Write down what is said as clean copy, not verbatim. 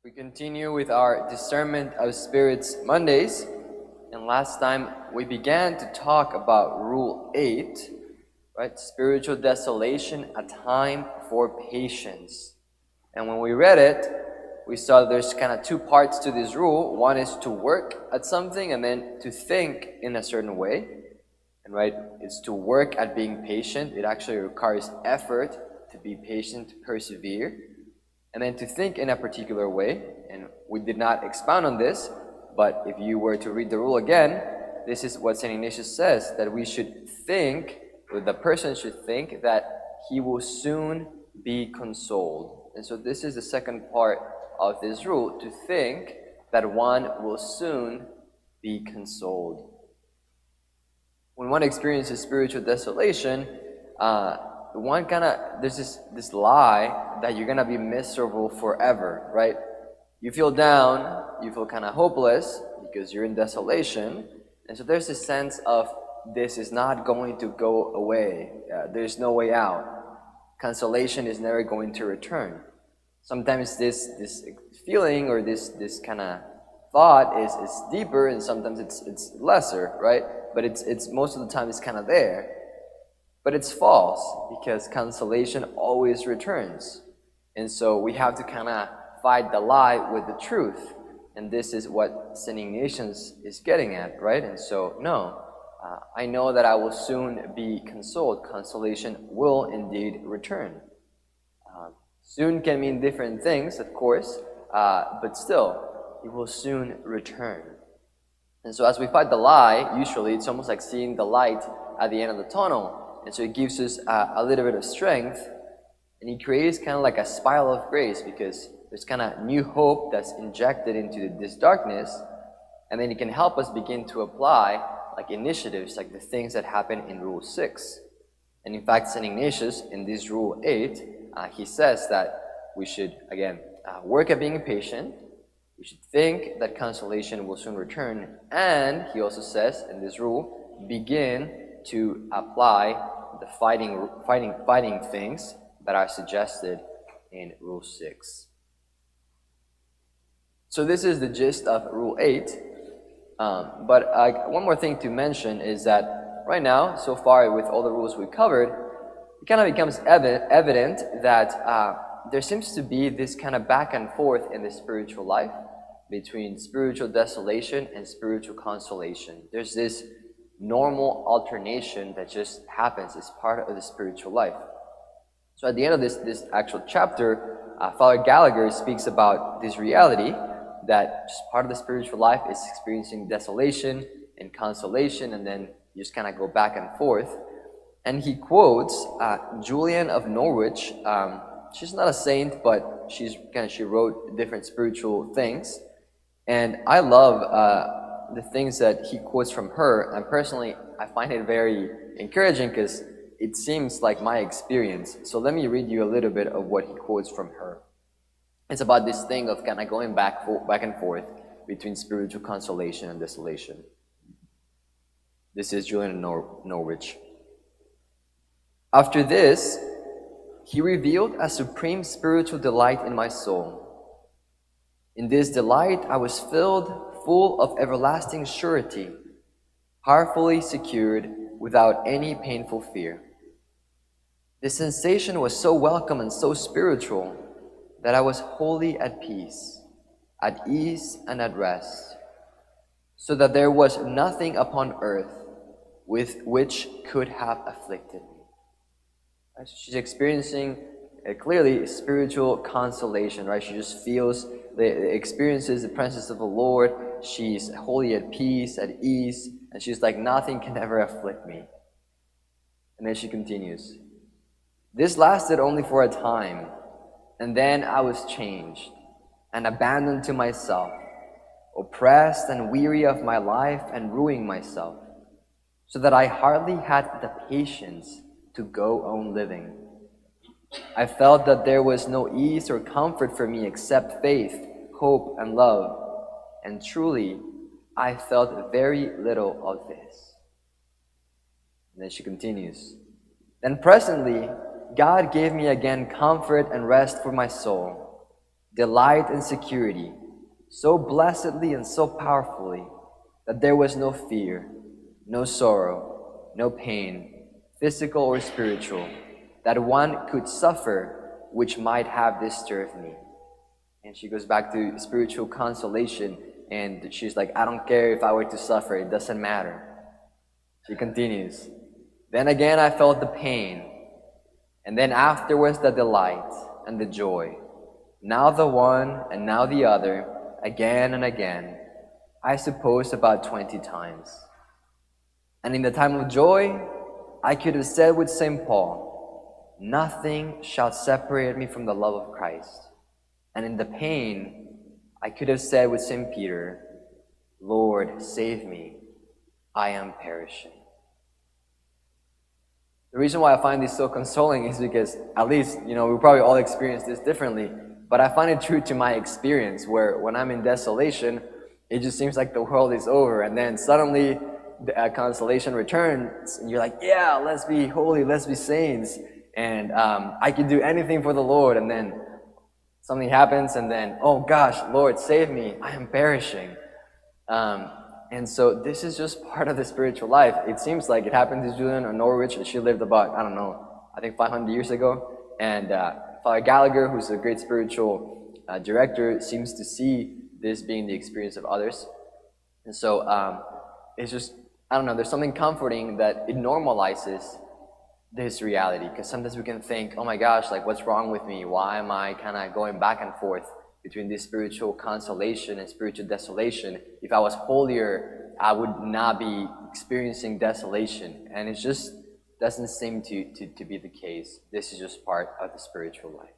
We continue with our Discernment of Spirits Mondays, and last time we began to talk about Rule 8, right? Spiritual desolation, a time for patience. And when we read it, we saw there's kind of two parts to this rule. One is to work at something and then to think in a certain way. And right, it's to work at being patient. It actually requires effort to be patient, to persevere. And then to think in a particular way, and we did not expound on this, but if you were to read the rule again, this is what St. Ignatius says, that we should think, or the person should think, that he will soon be consoled. And so this is the second part of this rule, to think that one will soon be consoled. When one experiences spiritual desolation, there's this lie that you're gonna be miserable forever, right? You feel down, you feel kind of hopeless because you're in desolation, and so there's this sense of this is not going to go away. There's no way out. Consolation is never going to return. Sometimes this feeling or this kind of thought is deeper, and sometimes it's lesser, right? But it's most of the time it's kind of there. But it's false, because consolation always returns. And so we have to kind of fight the lie with the truth. And this is what St. Ignatius is getting at, right? And so, no, I know that I will soon be consoled. Consolation will indeed return. Soon can mean different things, of course, but still, it will soon return. And so as we fight the lie, usually it's almost like seeing the light at the end of the tunnel. And so it gives us a little bit of strength, and it creates kind of like a spiral of grace, because there's kind of new hope that's injected into this darkness, and then it can help us begin to apply like initiatives, like the things that happen in Rule 6. And in fact, St. Ignatius, in this Rule 8, he says that we should, again, work at being patient, we should think that consolation will soon return, and he also says in this rule, begin to apply the fighting things that are suggested in Rule 6. So this is the gist of Rule 8. But one more thing to mention is that right now, so far with all the rules we covered, it kind of becomes evident that there seems to be this kind of back and forth in the spiritual life between spiritual desolation and spiritual consolation. There's this normal alternation that just happens as part of the spiritual life. So at the end of this actual chapter, Father Gallagher speaks about this reality that just part of the spiritual life is experiencing desolation and consolation, and then you just kind of go back and forth. And he quotes Julian of Norwich. She's not a saint, but she wrote different spiritual things. And I love the things that he quotes from her, and personally I find it very encouraging because it seems like my experience. So let me read you a little bit of what he quotes from her. It's about this thing of kind of going back and forth between spiritual consolation and desolation. This is Julian of Norwich. After this, he revealed a supreme spiritual delight in my soul. In this delight I was filled full of everlasting surety, powerfully secured without any painful fear. The sensation was so welcome and so spiritual that I was wholly at peace, at ease and at rest, so that there was nothing upon earth with which could have afflicted me. She's experiencing clearly spiritual consolation, right? She just feels experiences the presence of the Lord. She's wholly at peace, at ease, and she's like, nothing can ever afflict me. And then she continues, this lasted only for a time, and then I was changed and abandoned to myself, oppressed and weary of my life and ruining myself, so that I hardly had the patience to go on living. I felt that there was no ease or comfort for me except faith, hope, and love. And truly, I felt very little of this. And then she continues, then presently, God gave me again comfort and rest for my soul. delight and security, so blessedly and so powerfully that there was no fear, no sorrow, no pain, physical or spiritual, that one could suffer which might have disturbed me. And she goes back to spiritual consolation, and she's like, I don't care if I were to suffer, it doesn't matter. She continues, then again I felt the pain, and then afterwards the delight and the joy. Now the one and now the other, again and again, I suppose about 20 times. And in the time of joy, I could have said with St. Paul, nothing shall separate me from the love of Christ. And in the pain, I could have said with St. Peter, Lord, save me, I am perishing. The reason why I find this so consoling is because, at least, we probably all experience this differently, but I find it true to my experience, where when I'm in desolation, it just seems like the world is over, and then suddenly consolation returns, and you're like, yeah, let's be holy, let's be saints, and I can do anything for the Lord, and then something happens, and then, oh gosh, Lord, save me, I am perishing. And so this is just part of the spiritual life. It seems like it happened to Julian in Norwich, and she lived about, I think 500 years ago. And Father Gallagher, who's a great spiritual director, seems to see this being the experience of others. And so it's just, there's something comforting that it normalizes this reality. Because sometimes we can think, oh my gosh, like what's wrong with me? Why am I kind of going back and forth between this spiritual consolation and spiritual desolation? If I was holier, I would not be experiencing desolation. And it just doesn't seem to be the case. This is just part of the spiritual life.